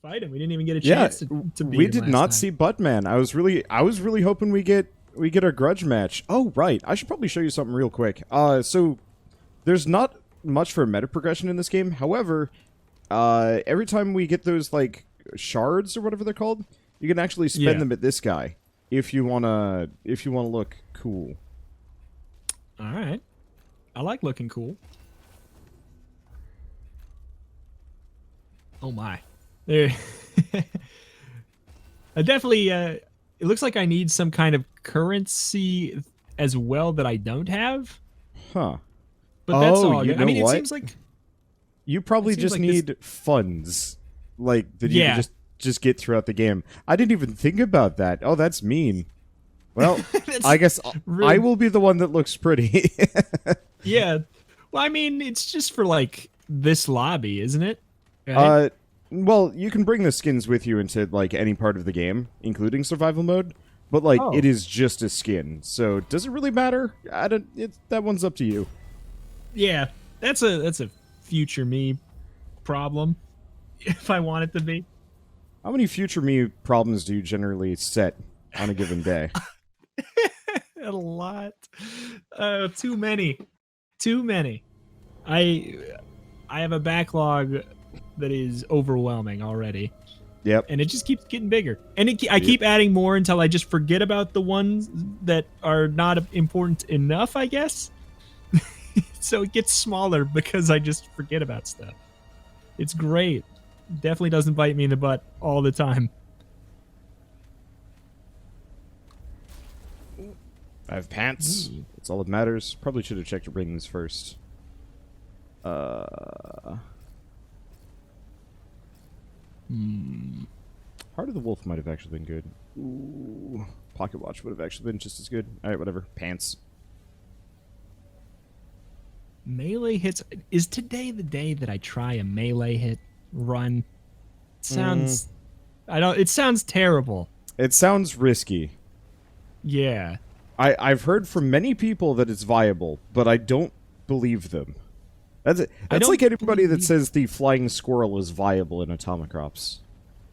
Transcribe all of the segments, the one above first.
fight him. We didn't even get a chance to beat we him did last not time. see Buttman. I was really hoping we get our grudge match. Oh right, I should probably show you something real quick. So there's not much for meta progression in this game. However, every time we get those like shards or whatever they're called, you can actually spend them at this guy if you wanna look cool. All right, I like looking cool. Oh my, there. I definitely. It looks like I need some kind of currency as well that I don't have. Huh. But that's all. You know I mean, what? it seems like you probably just like need funds, like that you can just get throughout the game. I didn't even think about that. Oh, that's mean. Well, I guess I will be the one that looks pretty. Yeah. Well, I mean, it's just for like this lobby, isn't it? Right? Well, you can bring the skins with you into like any part of the game, including survival mode. But like, it is just a skin, so does it really matter? That one's up to you. Yeah, that's a future me problem, if I want it to be. How many future me problems do you generally set on a given day? A lot. Too many. Too many. I have a backlog that is overwhelming already. Yep. And it just keeps getting bigger. And I keep adding more until I just forget about the ones that are not important enough, I guess. So it gets smaller because I just forget about stuff. It's great. Definitely doesn't bite me in the butt all the time. I have pants. That's all that matters. Probably should have checked your rings first. Heart of the Wolf might have actually been good. Ooh. Pocket Watch would have actually been just as good. Alright, whatever. Pants. Melee hits. Is today the day that I try a melee hit run? It sounds... It sounds terrible. It sounds risky. Yeah. I've heard from many people that it's viable, but I don't believe them. That's like anybody that says the flying squirrel is viable in Atomic Crops.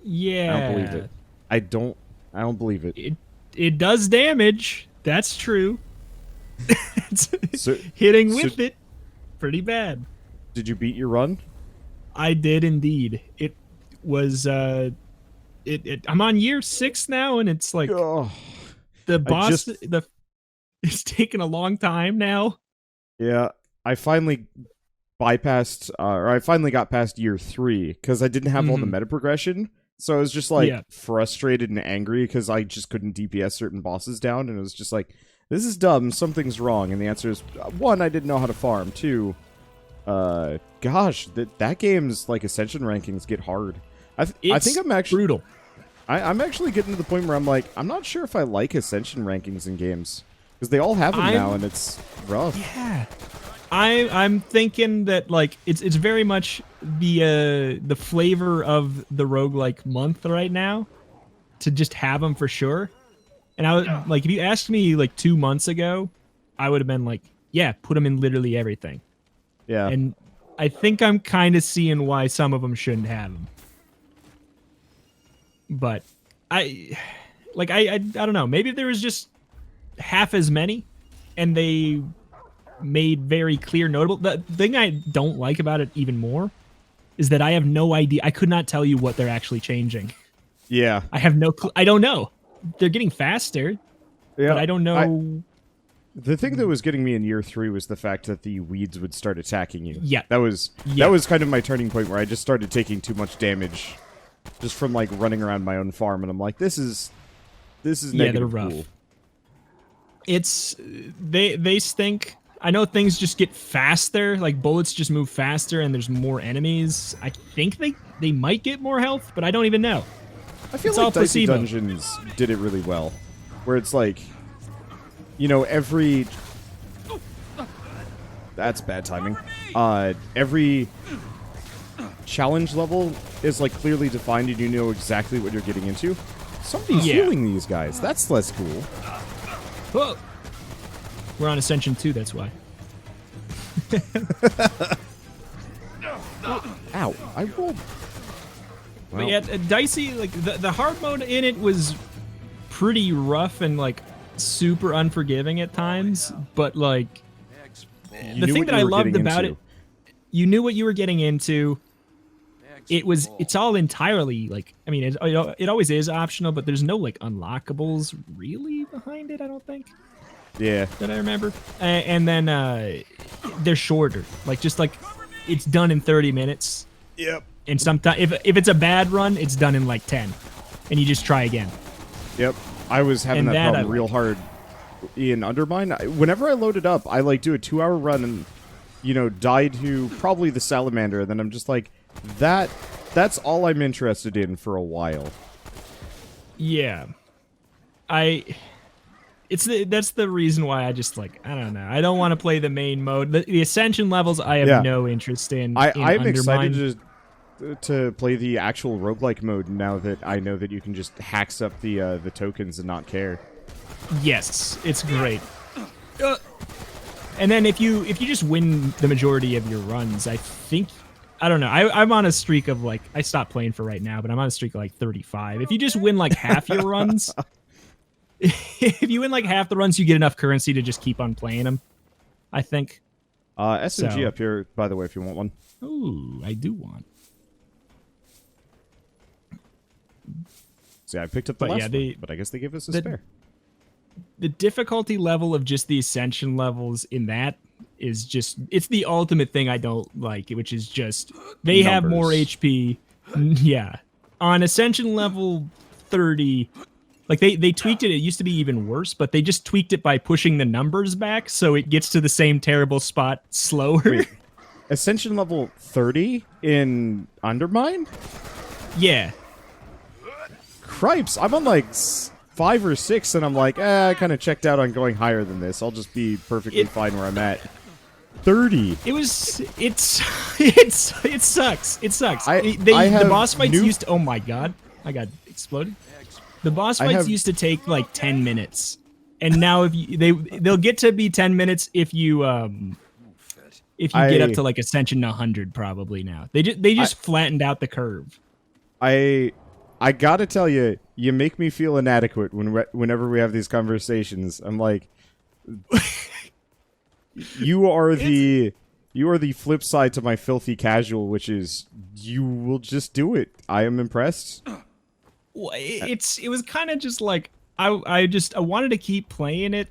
Yeah. I don't believe it. I don't believe it. It does damage. That's true. Hitting with it, pretty bad. Did you beat your run? I did indeed. It was I'm on year 6 now, and it's like the boss it's taken a long time now. Yeah, I finally bypassed or I finally got past year 3 because I didn't have all the meta progression. So I was just like frustrated and angry because I just couldn't DPS certain bosses down, and it was just like, this is dumb, something's wrong. And the answer is 1, I didn't know how to farm. 2, gosh, that game's like ascension rankings get hard. I think I'm actually brutal. I'm actually getting to the point where I'm like, I'm not sure if I like ascension rankings in games because they all have them now, and it's rough. Yeah. I'm thinking that like it's very much the flavor of the roguelike month right now to just have them for sure. And I was like, if you asked me like 2 months ago, I would have been like, yeah, put them in literally everything. Yeah. And I think I'm kind of seeing why some of them shouldn't have them. But I don't know. Maybe there was just half as many, and they made very clear, notable. The thing I don't like about it even more is that I have no idea. I could not tell you what they're actually changing. Yeah. I have no clue. I don't know. They're getting faster, but I don't know. The thing that was getting me in year 3 was the fact that the weeds would start attacking you. Yeah. That was kind of my turning point where I just started taking too much damage just from like running around my own farm, and I'm like, this is negative they're rough. cool. It's they stink. I know things just get faster, like bullets just move faster and there's more enemies. I think they might get more health, but I don't even know. I feel like Dicey Dungeons did it really well, where it's like, you know, every... That's bad timing. Every challenge level is like clearly defined and you know exactly what you're getting into. Somebody's healing these guys. That's less cool. Whoa. We're on Ascension 2, that's why. Ow. I rolled... But yeah, Dicey, like the hard mode in it was pretty rough and like super unforgiving at times, but like the thing that I loved about it, you knew what you were getting into. It's all entirely like, I mean, it always is optional, but there's no like unlockables really behind it, I don't think. Yeah. That I remember. And then they're shorter. Like just like it's done in 30 minutes. Yep. And sometimes if it's a bad run, it's done in like 10. And you just try again. Yep. I was having that problem real hard in Undermine. Whenever I load it up, I like do a 2-hour run and, you know, die to probably the Salamander, and then I'm just like, that's all I'm interested in for a while. Yeah. That's the reason why I just like, I don't know. I don't want to play the main mode. The Ascension levels I have no interest in. I'm excited to play the actual roguelike mode now that I know that you can just hacks up the tokens and not care. Yes, it's great. And then if you just win the majority of your runs, I think, I don't know. I'm on a streak of like, I stopped playing for right now, but I'm on a streak of like 35. If you just win like half your runs, if you win like half the runs, you get enough currency to just keep on playing them, I think. SMG up here, by the way, if you want one. Ooh, I do want. See, I picked up the last one, but I guess they gave us a spare. The difficulty level of just the Ascension levels in that is just, it's the ultimate thing I don't like, which is just, they have more HP. Yeah. On Ascension level 30, like they tweaked it. It used to be even worse, but they just tweaked it by pushing the numbers back so it gets to the same terrible spot slower. Wait, Ascension level 30 in Undermine? Yeah. Cripes, I'm on like 5 or 6, and I'm like, I kind of checked out on going higher than this. I'll just be perfectly fine where I'm at. 30. It sucks. It sucks. The boss fights used to, oh my god, I got exploded. The boss fights used to take like 10 minutes, and now if they'll get to be 10 minutes if you get up to like Ascension 100 probably now. They just flattened out the curve. I gotta tell you, you make me feel inadequate whenever we have these conversations. I'm like, you are the flip side to my filthy casual, which is you will just do it. I am impressed. Well, it was kind of just like I wanted to keep playing it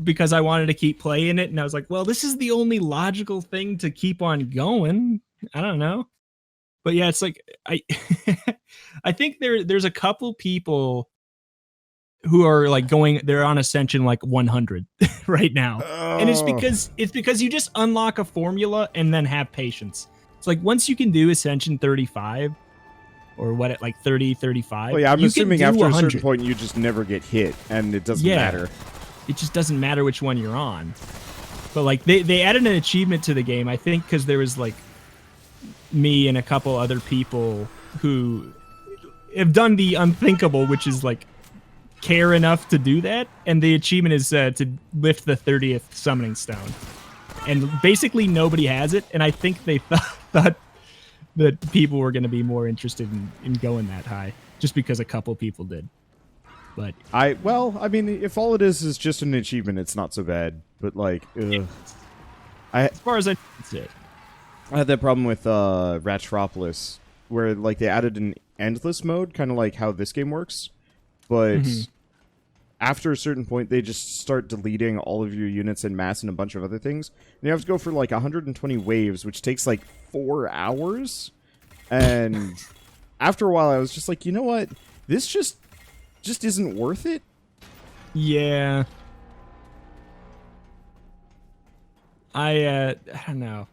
because I wanted to keep playing it, and I was like, well, this is the only logical thing to keep on going. I don't know. But yeah, it's like I think there's a couple people who are like they're on Ascension like 100 right now. Oh. And it's because you just unlock a formula and then have patience. It's like once you can do Ascension 35 or like 30, 35. Well, yeah, I'm assuming after 100. A certain point you just never get hit and it doesn't matter. It just doesn't matter which one you're on. But like they added an achievement to the game, I think, because there was like me and a couple other people who have done the unthinkable, which is like care enough to do that, and the achievement is to lift the 30th summoning stone, and basically nobody has it, and I think they thought that people were going to be more interested in going that high just because a couple people did. But I mean, if all it is just an achievement, it's not so bad, but like as far as I know, that's it. I had that problem with Rattropolis, where like they added an endless mode, kind of like how this game works, but after a certain point, they just start deleting all of your units en masse and a bunch of other things, and you have to go for like 120 waves, which takes like 4 hours, and after a while, I was just like, you know what, this just isn't worth it. Yeah, I don't know.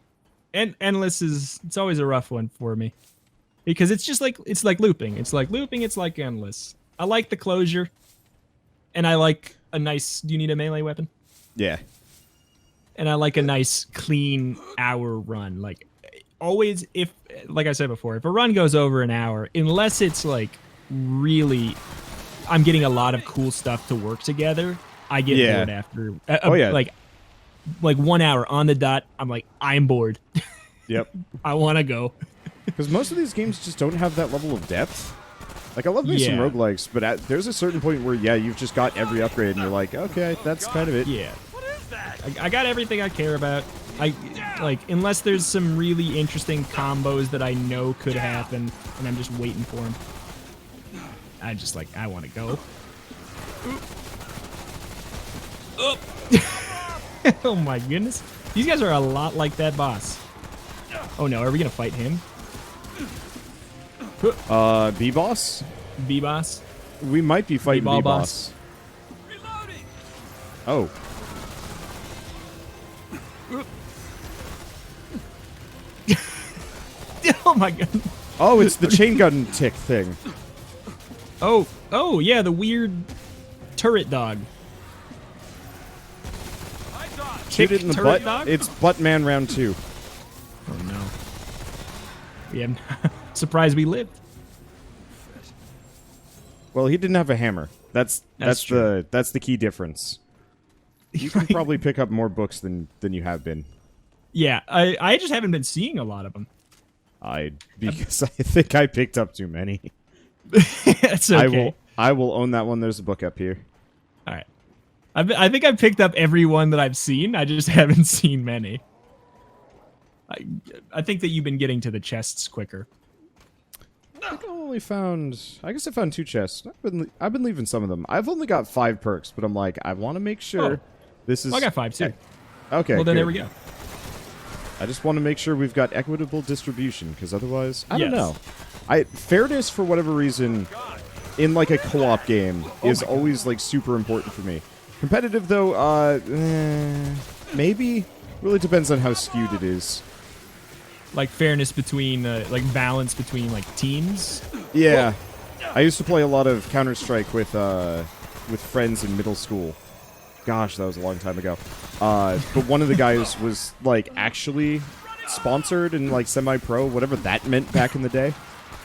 And endless it's always a rough one for me because it's just like looping. It's like endless. I like the closure, and I like a nice. Do you need a melee weapon? Yeah. And I like a nice clean hour run. Like always, like I said before, if a run goes over an hour, unless it's like really, I'm getting a lot of cool stuff to work together, I get bored after. Like 1 hour on the dot, I'm like, I'm bored. Yep. I want to go. Because most of these games just don't have that level of depth. Like, I love me some roguelikes, but there's a certain point where, yeah, you've just got every upgrade, and you're like, okay, that's kind of it. Yeah. I got everything I care about. Unless there's some really interesting combos that I know could happen, and I'm just waiting for them. I want to go. Oop. Oh my goodness. These guys are a lot like that boss. Oh no, are we gonna fight him? B-Boss? B-Boss? We might be fighting B-Boss. Oh. Oh my god. Oh, it's the chain gun tick thing. Oh yeah, the weird turret dog. Shoot it in the butt. Dog? It's Buttman round 2. Oh no. Yeah, surprised we lived. Well, he didn't have a hammer. That's the key difference. You can probably pick up more books than you have been. Yeah, I just haven't been seeing a lot of them. Because I think I picked up too many. That's okay. I will own that one. There's a book up here. All right. I think I've picked up every one that I've seen. I just haven't seen many. I think that you've been getting to the chests quicker. I guess I found 2 chests. I've been leaving some of them. I've only got 5 perks, but I'm like, I want to make sure this is... Well, I got 5 too. Okay, well, then good. there we go. I just want to make sure we've got equitable distribution, because otherwise, I don't know. Fairness, for whatever reason, in like a co-op game, is always like super important for me. Competitive, though, maybe. Really depends on how skewed it is. Like fairness between, like balance between like teams. Yeah, I used to play a lot of Counter-Strike with friends in middle school. Gosh, that was a long time ago. But one of the guys was like actually sponsored and like semi-pro, whatever that meant back in the day.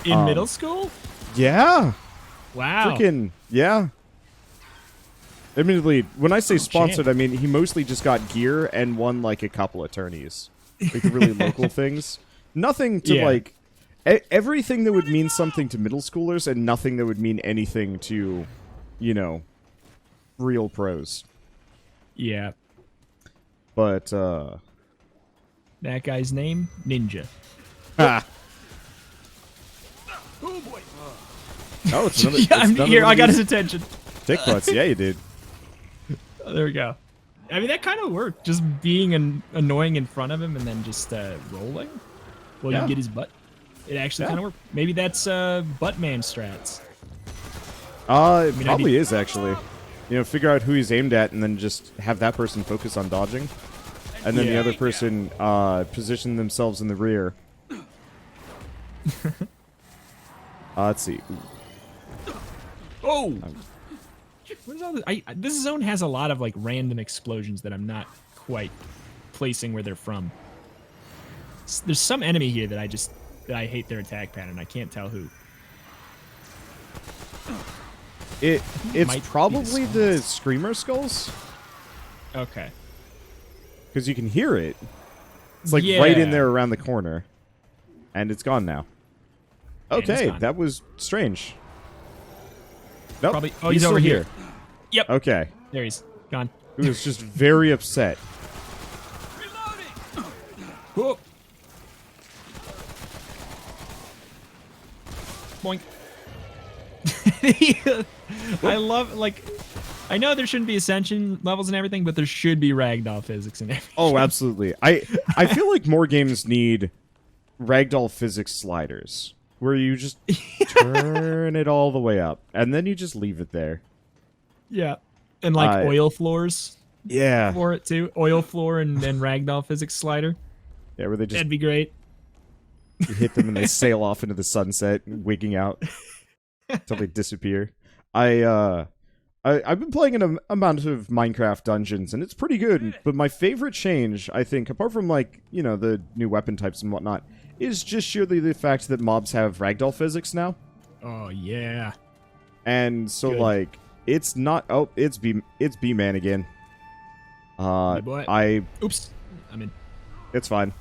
In middle school? Yeah. Wow. Freaking yeah. Admittedly, when I say sponsored, I mean he mostly just got gear and won like a couple of tourneys, like the really local things. Nothing to like everything that would mean something to middle schoolers, and nothing that would mean anything to, you know, real pros. Yeah. But that guy's name, Ninja. Ah. Oh boy. Oh, it's another. I'm here. I got his attention. Dick butts. Yeah, you did. Oh, there we go. I mean, that kind of worked. Just being annoying in front of him and then just rolling. Well, you get his butt. It actually kind of worked. Maybe that's Buttman strats. It probably is actually. You know, figure out who he's aimed at, and then just have that person focus on dodging, and then the other person position themselves in the rear. Let's see. Ooh. Oh! What is all this? This zone has a lot of like random explosions that I'm not quite placing where they're from. There's some enemy here that I hate their attack pattern. I can't tell who. It's probably the Screamer Skulls. Okay. Because you can hear it. It's like right in there around the corner. And it's gone now. Okay, that was strange. Nope, probably, he's over here. Yep. Okay. There he's gone. He was just very upset. Whoa. Boink. I love, like, I know there shouldn't be ascension levels and everything, but there should be ragdoll physics and everything. Oh, absolutely. I feel like more games need ragdoll physics sliders, where you just turn it all the way up, and then you just leave it there. Yeah. And, like, oil floors. Yeah. For it, too. Oil floor and then ragdoll physics slider. Yeah, where they just... That'd be great. You hit them and they sail off into the sunset, wigging out until they disappear. I've been playing an amount of Minecraft Dungeons, and it's pretty good, but my favorite change, I think, apart from, like, you know, the new weapon types and whatnot, is just surely the fact that mobs have ragdoll physics now. Oh, yeah. And so, like, it's not... Oh, it's B-Man again. Hey boy. Oops. I'm in. It's fine.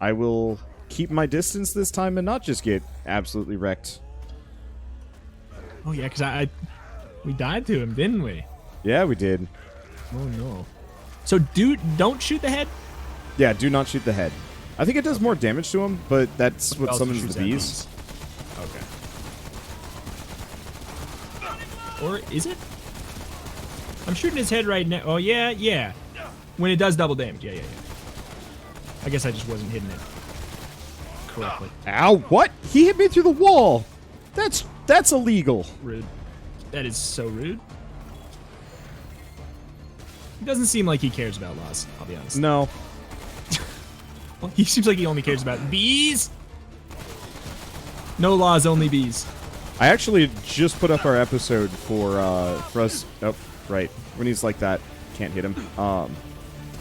I will keep my distance this time and not just get absolutely wrecked. Oh yeah, because we died to him, didn't we? Yeah, we did. Oh no. So don't shoot the head? Yeah, do not shoot the head. I think it does more damage to him, but that's what Also summons shoots the at bees. Okay. Or is it? I'm shooting his head right now. Oh yeah, yeah. When it does double damage. Yeah. I guess I just wasn't hitting it correctly. Ow, what? He hit me through the wall! That's illegal. Rude. That is so rude. He doesn't seem like he cares about laws, I'll be honest. No. Well, he seems like he only cares about bees. No laws, only bees. I actually just put up our episode for us. Oh, right. When he's like that, can't hit him.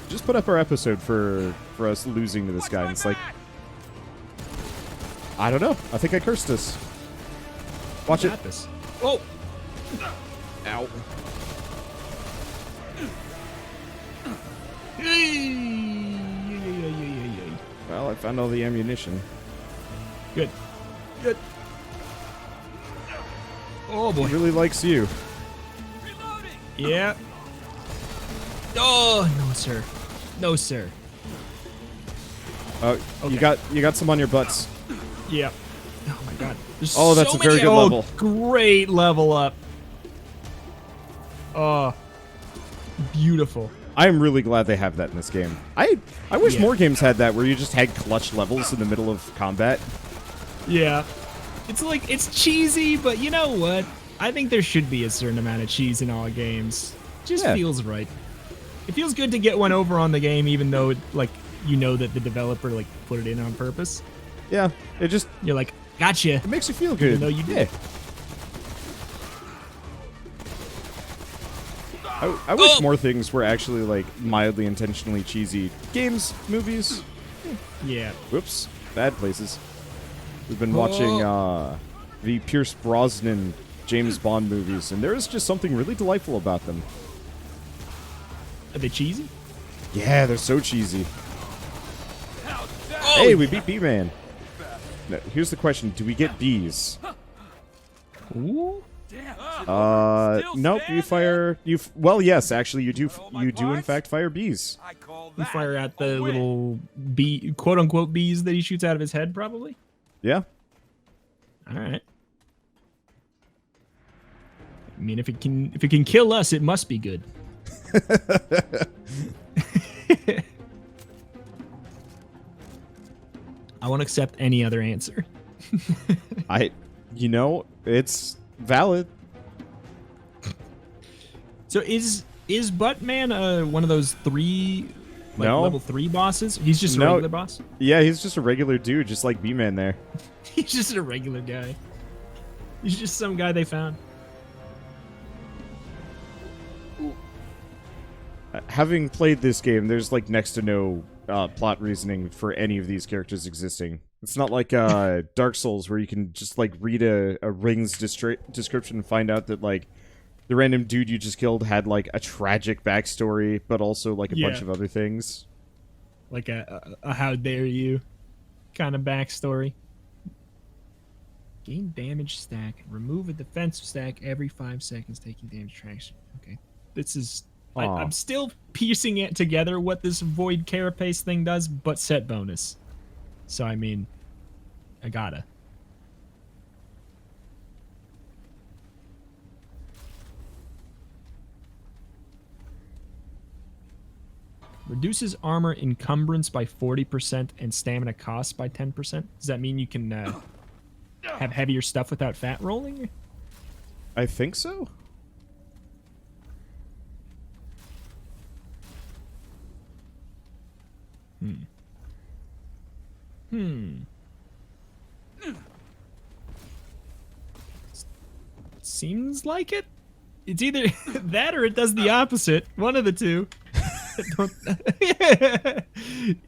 Just put up our episode for us losing to this guy. And it's like, I don't know. I think I cursed us. Watch it. This. Oh. Ow. Well, I found all the ammunition. Good. Oh boy. He really likes you. Yeah. Oh no, sir. No, sir. Oh, okay. You got some on your butts. Yeah. Oh my god. There's oh, that's so a very many, good level. Great level up. Oh. Beautiful. I am really glad they have that in this game. I wish more games had that where you just had clutch levels in the middle of combat. Yeah. It's like, it's cheesy, but you know what? I think there should be a certain amount of cheese in all games. It just feels right. It feels good to get one over on the game, even though, it, like, you know that the developer, like, put it in on purpose. Yeah, it just... You're like, gotcha. It makes you feel good. Even though you did. I wish more things were actually, like, mildly intentionally cheesy. Games, movies. Yeah. Whoops. Bad places. We've been watching the Pierce Brosnan James Bond movies, and there is just something really delightful about them. Are they cheesy? Yeah, they're so cheesy. Oh, hey, we beat B-Man. Now, here's the question. Do we get bees? Ooh. Nope. You fire. Well, yes, actually, you do. You do in fact fire bees. You fire at the little bee, quote unquote bees that he shoots out of his head, probably. Yeah. All right. I mean, if it can kill us, it must be good. I won't accept any other answer. You know, it's valid. So is Buttman one of those three, like, no. level 3 bosses? He's just a regular boss? Yeah, he's just a regular dude, just like B-Man there. He's just a regular guy. He's just some guy they found. Having played this game, there's like next to no plot reasoning for any of these characters existing. It's not like Dark Souls where you can just like read a ring's description and find out that like the random dude you just killed had like a tragic backstory, but also like a bunch of other things. Like a how dare you kind of backstory. Gain damage stack. Remove a defensive stack every 5 seconds, taking damage traction. Okay. This is... I'm still piecing it together what this Void Carapace thing does, but set bonus. So, I mean, I gotta. Reduces armor encumbrance by 40% and stamina cost by 10%. Does that mean you can have heavier stuff without fat rolling? I think so. Seems like it. It's either that or it does the opposite. One of the two.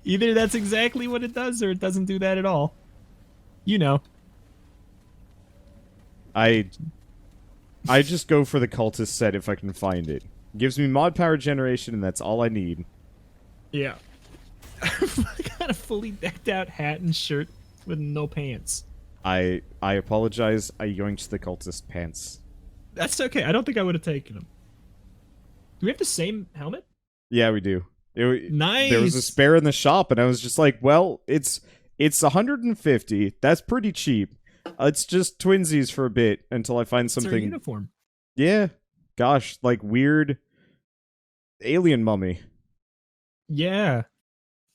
Either that's exactly what it does or it doesn't do that at all. You know. I just go for the cultist set if I can find it. Gives me mod power generation, and that's all I need. Yeah. I got a fully decked out hat and shirt. with no pants. I apologize. I yoinked the cultist pants. That's okay. I don't think I would have taken them. Do we have the same helmet? Yeah, we do. Nice. There was a spare in the shop, and I was just like, well, it's 150. That's pretty cheap. It's just twinsies for a bit until I find something. It's our uniform. Yeah. Gosh, like weird alien mummy. Yeah.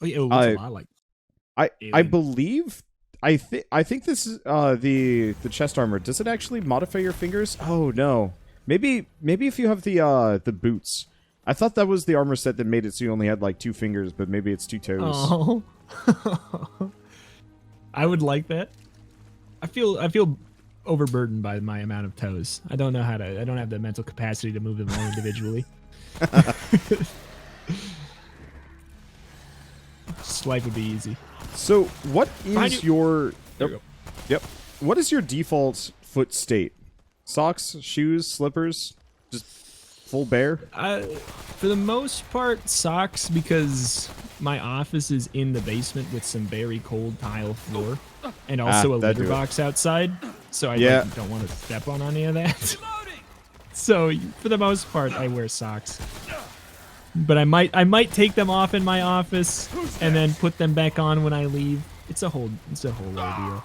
Oh, yeah, it looks a lot like. I believe. I think this is the chest armor. Does it actually modify your fingers? Oh no. Maybe if you have the boots. I thought that was the armor set that made it so you only had like 2 fingers, but maybe it's 2 toes. Oh. I would like that. I feel overburdened by my amount of toes. I don't have the mental capacity to move them all individually. Just life would be easy. So, what is your... There you go. Yep. What is your default foot state? Socks, shoes, slippers? Just full bare? For the most part, socks, because my office is in the basement with some very cold tile floor. And also a litter box outside. So I don't want to step on any of that. So, for the most part, I wear socks. But I might take them off in my office and then put them back on when I leave. It's a whole ordeal.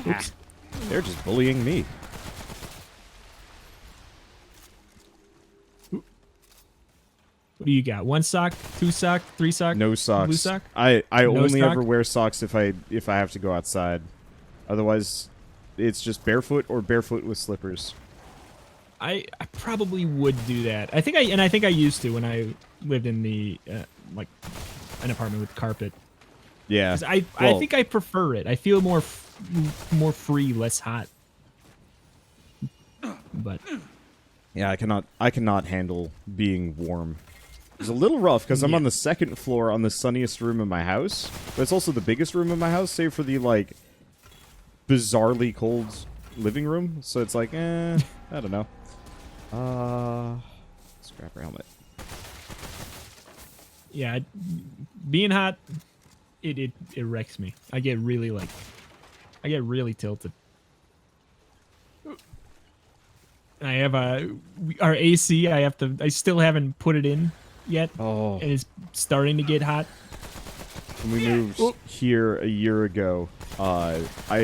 Oops. They're just bullying me. What do you got? 1 sock, 2 sock, 3 sock? No socks. Blue sock? I No only sock? ever wear socks if I have to go outside. Otherwise, it's just barefoot or barefoot with slippers. I probably would do that. I think I used to when I lived in the like an apartment with carpet. Yeah. I think I prefer it. I feel more free, less hot. But yeah, I cannot handle being warm. It's a little rough because I'm on the 2nd floor on the sunniest room in my house, but it's also the biggest room in my house, save for the like bizarrely cold living room. So it's like, I don't know. Scrap our helmet. Yeah, being hot, it wrecks me. I get really tilted. I have our AC. I still haven't put it in yet. Oh. And it's starting to get hot. When we moved here a year ago, I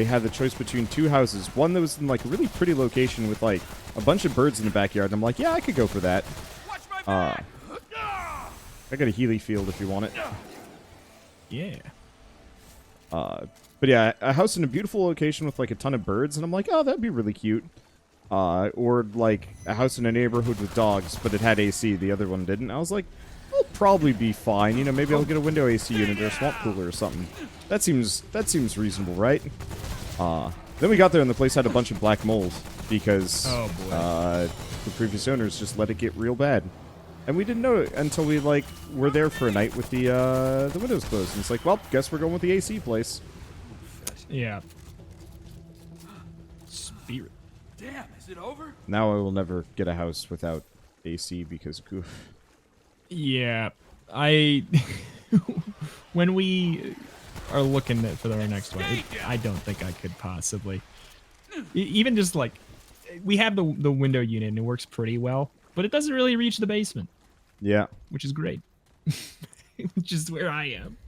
had the choice between 2 houses. One that was in like a really pretty location with like a bunch of birds in the backyard. And I'm like, yeah, I could go for that. I got a Healy field if you want it. Yeah. But yeah, a house in a beautiful location with like a ton of birds, and I'm like, oh, that'd be really cute. Or like a house in a neighborhood with dogs, but it had AC. The other one didn't. I was like, I'll probably be fine. You know, maybe I'll get a window AC unit or a swamp cooler or something. That seems reasonable, right? Then we got there and the place had a bunch of black mold because the previous owners just let it get real bad. And we didn't know it until we like were there for a night with the windows closed. And it's like, well, guess we're going with the AC place. Yeah. Spirit. Damn, is it over? Now I will never get a house without AC because goof. Yeah, when we are looking for our next one, I don't think I could possibly. Even just like, we have the window unit and it works pretty well, but it doesn't really reach the basement. Yeah. Which is great. Which is where I am.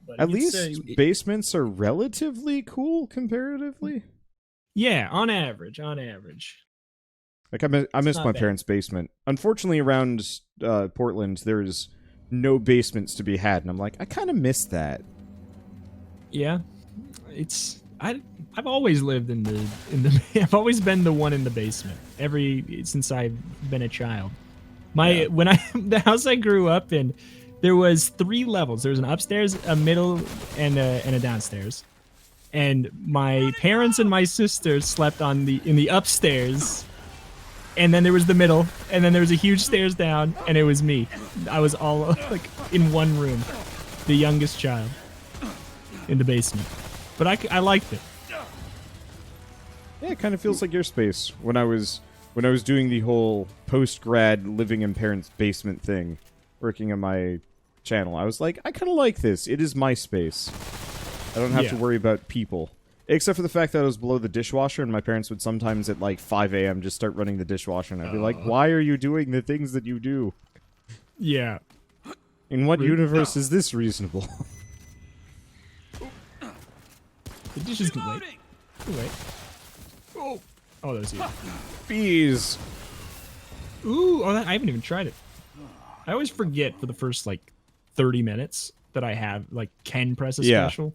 But at least basements are relatively cool comparatively. Yeah, on average. Like I miss my parents' basement. Unfortunately, around Portland, there's no basements to be had, and I'm like, I kind of miss that. Yeah, I've always lived in the I've always been the one in the basement since I've been a child. The house I grew up in, there was 3 levels. There was an upstairs, a middle, and a downstairs. And my parents and my sister slept in the upstairs. And then there was the middle, and then there was a huge stairs down, and it was me. I was all like in one room, the youngest child in the basement. But I liked it. Yeah, it kind of feels like your space. When I was doing the whole post-grad living in parents' basement thing, working on my channel. I was like, I kind of like this. It is my space. I don't have to worry about people. Except for the fact that I was below the dishwasher, and my parents would sometimes at like 5 a.m. just start running the dishwasher, and I'd be like, why are you doing the things that you do? Yeah. In what universe is this reasonable? The dishes can wait. Wait. Oh, that was you. Bees. Ooh, I haven't even tried it. I always forget for the first like 30 minutes that I have like can press a special.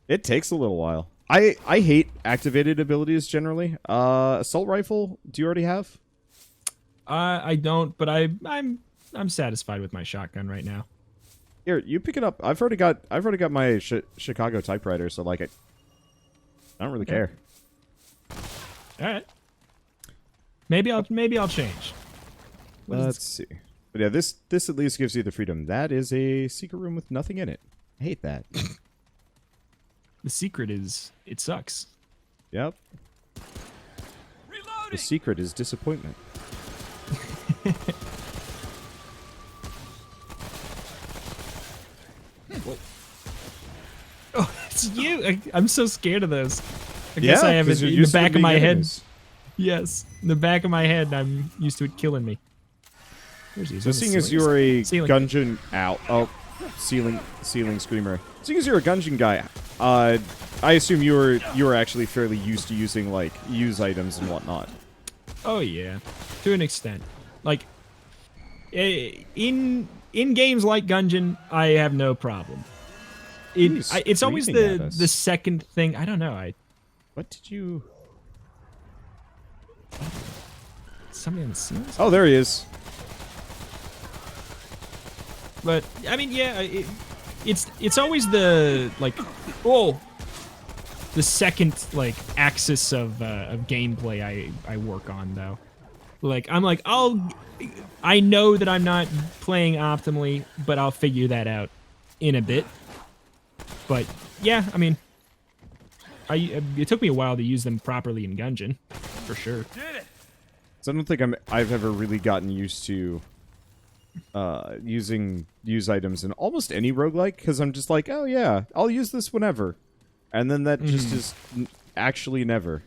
It takes a little while. I hate activated abilities generally. Assault rifle, do you already have? I don't, but I'm satisfied with my shotgun right now. Here, you pick it up. I've already got my Chicago typewriter, so like I don't really care. All right. Maybe I'll change. Let's see. But yeah, this at least gives you the freedom. That is a secret room with nothing in it. I hate that. The secret is it sucks. Yep. Reloading. The secret is disappointment. Oh, it's you! I'm so scared of those. I guess I have it in the used to back of being my enemies. head. Yes, in the back of my head, I'm used to it killing me. So seeing as you're a Gungeon ceiling screamer. Seeing as you're a Gungeon guy, I assume you were actually fairly used to using like use items and whatnot. Oh yeah, to an extent. Like in games like Gungeon, I have no problem. It's always the second thing. I don't know. What did you? Somebody on the ceiling? Oh, there he is. But I mean, yeah, it's always the like, the second like axis of gameplay I work on though. Like I know that I'm not playing optimally, but I'll figure that out in a bit. But yeah, I mean, it took me a while to use them properly in Gungeon, for sure. Did it. So I don't think I've ever really gotten used to using use items in almost any roguelike, because I'm just like, oh yeah, I'll use this whenever. And then that just is actually never.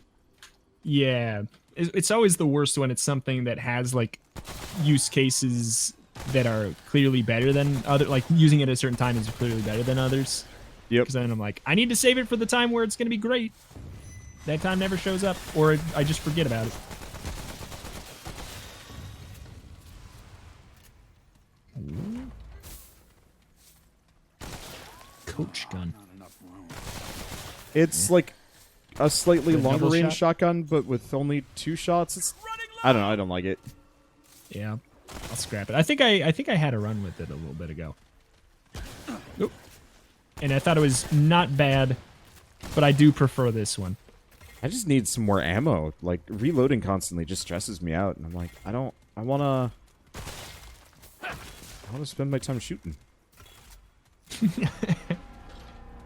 Yeah. It's always the worst when it's something that has, like, use cases that are clearly better than other, like, using it at a certain time is clearly better than others. Yep. Because then I'm like, I need to save it for the time where it's going to be great. That time never shows up, or I just forget about it. Coach gun. It's like a slightly The longer double range shot? shotgun, but with only 2 shots. It's, I don't know. I don't like it. Yeah, I'll scrap it. I think I had a run with it a little bit ago. Oop. And I thought it was not bad, but I do prefer this one. I just need some more ammo. Like, reloading constantly just stresses me out. And I'm like, I wanna spend my time shooting.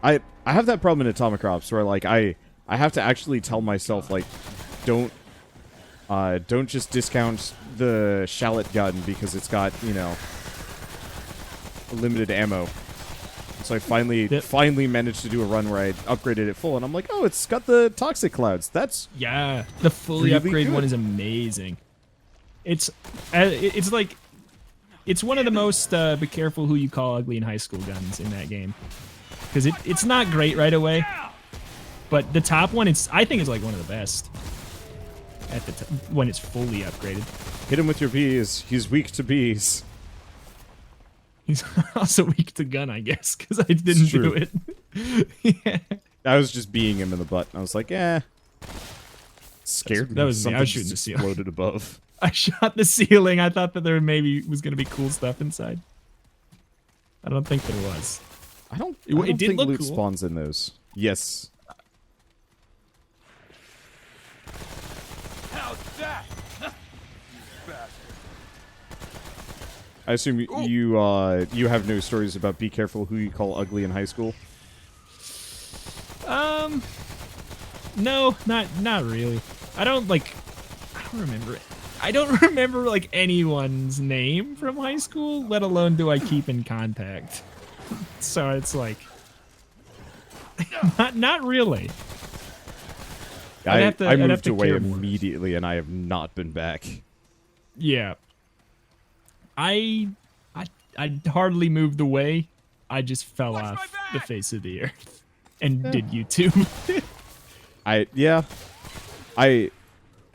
I have that problem in Atomic Ops where, like, I have to actually tell myself, like, don't just discount the shallot gun because it's got, you know, limited ammo. So I finally managed to do a run where I upgraded it full, and I'm like, oh, it's got the toxic clouds. That's yeah, the fully really upgraded good. one is amazing. It's like it's one of the most be careful who you call ugly in high school guns in that game, because it's not great right away, but the top one I think is like one of the best at the when it's fully upgraded. hit him with your bees. He's weak to bees. He's also weak to gun, I guess, because I didn't do it. Yeah. I was just beating him in the butt. And I was like, scared me. That was me. I was Something shooting the just ceiling. exploded above. I shot the ceiling. I thought that there maybe was going to be cool stuff inside. I don't think there was. I don't It did think look loot cool. spawns in those. Yes. How's that? I assume you have no stories about be careful who you call ugly in high school. No, not really. I don't remember it. I don't remember like anyone's name from high school, let alone do I keep in contact. So it's like, not really. I moved away immediately, and I have not been back. Yeah. I hardly moved away. I just fell off the face of the earth and did YouTube.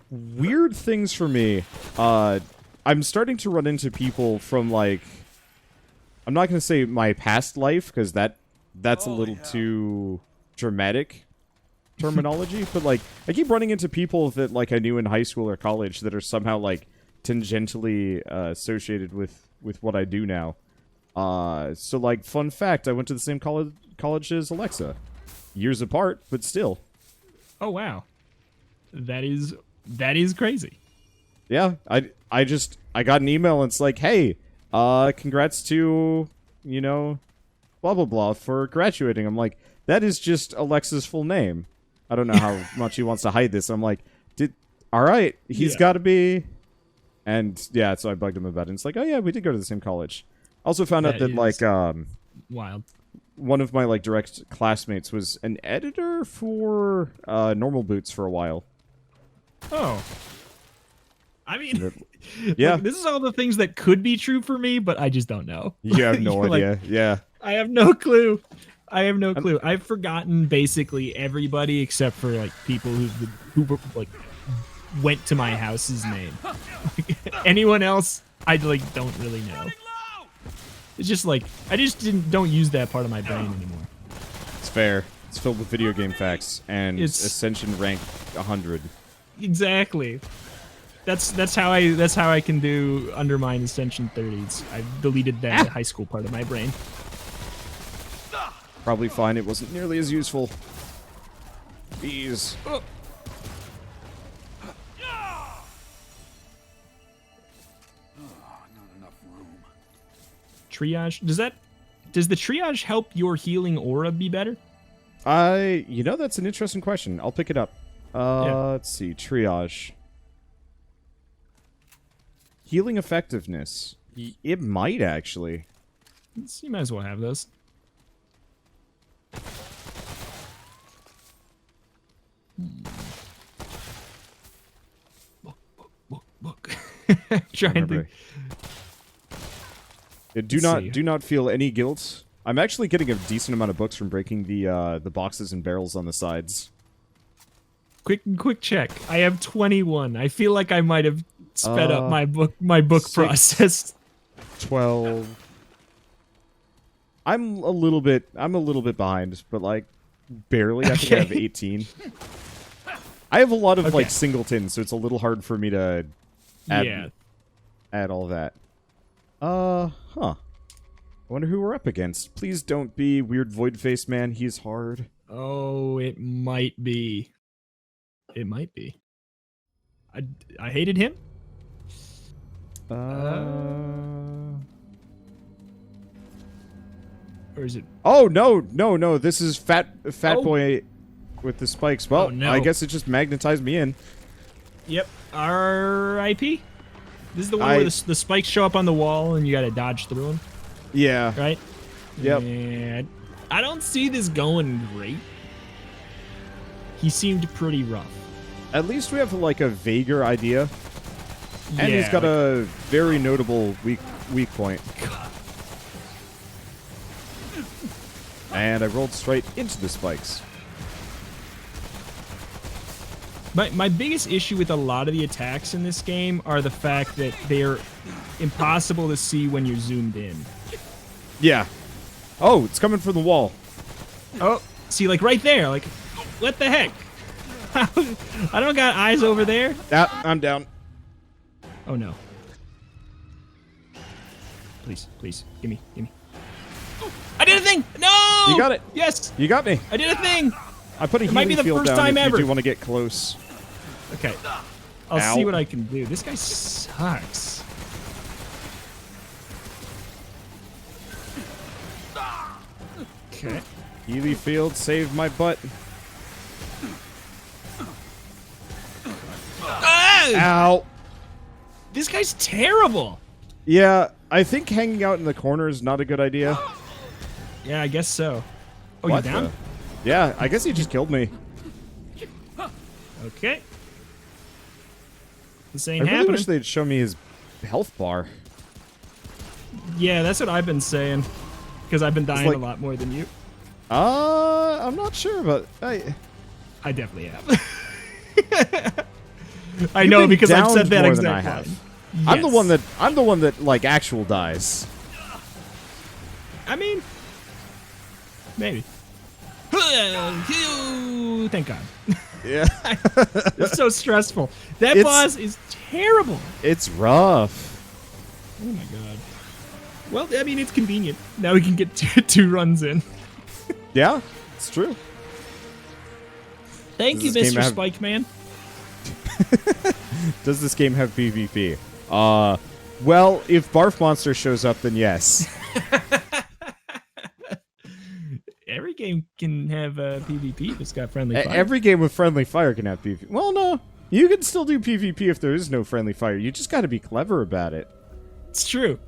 Weird things for me. I'm starting to run into people from, like, I'm not going to say my past life, because that's a little too dramatic terminology, but, like, I keep running into people that, like, I knew in high school or college that are somehow, like, tangentially associated with what I do now. So, like, fun fact, I went to the same college as Alexa. Years apart, but still. Oh, wow. That is crazy. Yeah, I got an email and it's like, hey, congrats to, you know, blah, blah, blah for graduating. I'm like, that is just Alexa's full name. I don't know how much he wants to hide this. I'm like, all right, he's got to be. And yeah, so I bugged him about it. And it's like, oh yeah, we did go to the same college. Also found out that, like, wild. One of my, like, direct classmates was an editor for Normal Boots for a while. Oh. I mean, yeah. Like, this is all the things that could be true for me, but I just don't know. You have no idea. Like, yeah. I have no clue. I've forgotten basically everybody except for, like, people who like went to my house's name. Anyone else, I, like, don't really know. It's just like I just don't use that part of my brain anymore. It's fair. It's filled with video game facts and Ascension rank 100. Exactly. That's how I can do Undermine Ascension 30s. I've deleted that high school part of my brain. Probably fine. It wasn't nearly as useful. Bees. Oh. Triage, does the triage help your healing aura be better? You know, that's an interesting question. I'll pick it up. Yeah. Let's see, triage. Healing effectiveness. It might actually. You might as well have those. Book. Trying to. Do not feel any guilt. I'm actually getting a decent amount of books from breaking the boxes and barrels on the sides. Quick check. I have 21. I feel like I might have sped up my book process. 12. I'm a little bit behind, but, like, barely. I think I have 18. I have a lot of like singletons, so it's a little hard for me to add all that. Huh. I wonder who we're up against. Please don't be Weird Void Face Man. He's hard. Oh, it might be. It might be. I hated him. Or is it? Oh no! This is Fat Boy with the spikes. Well, I guess it just magnetized me in. Yep. R.I.P. This is the one where the spikes show up on the wall and you gotta dodge through them. Yeah. Right. Yep. And I don't see this going great. He seemed pretty rough. At least we have like a vaguer idea. And he's got a very notable weak point. God. And I rolled straight into the spikes. My biggest issue with a lot of the attacks in this game are the fact that they're impossible to see when you're zoomed in. Yeah. Oh, it's coming from the wall. Oh, see, like right there. Like, what the heck? I don't got eyes over there. I'm down. Oh no. Please, give me. I did a thing! No! You got it. Yes! You got me. I did a thing! I put a healing field down if you do want to get close. Okay. I'll see what I can do. This guy sucks. Okay. Healy field saved my butt. Ah! Ow! This guy's terrible. Yeah, I think hanging out in the corner is not a good idea. Yeah, I guess so. Oh, What you down? the- Yeah, I guess he just killed me. Okay. This I ain't really happening. wish they'd show me his health bar. Yeah, that's what I've been saying. Because I've been dying like- a lot more than you. I'm not sure, but I definitely have. I You've know been because I've downed said that more than I exact have. line. I'm the Yes. one that like actual dies. I mean, maybe. Thank God. Yeah, It's so stressful. That It's- boss is terrible. it's rough. Oh my God. Well, I mean, it's convenient. Now we can get two runs in. Yeah, it's true. Thank you, Does this Mr. game have- Spike Man. Does this game have PvP? Well, if Barf Monster shows up, then yes. Every game can have PvP if it's got friendly fire. Every game with friendly fire can have PvP. Well, no. You can still do PvP if there is no friendly fire. You just got to be clever about it. It's true.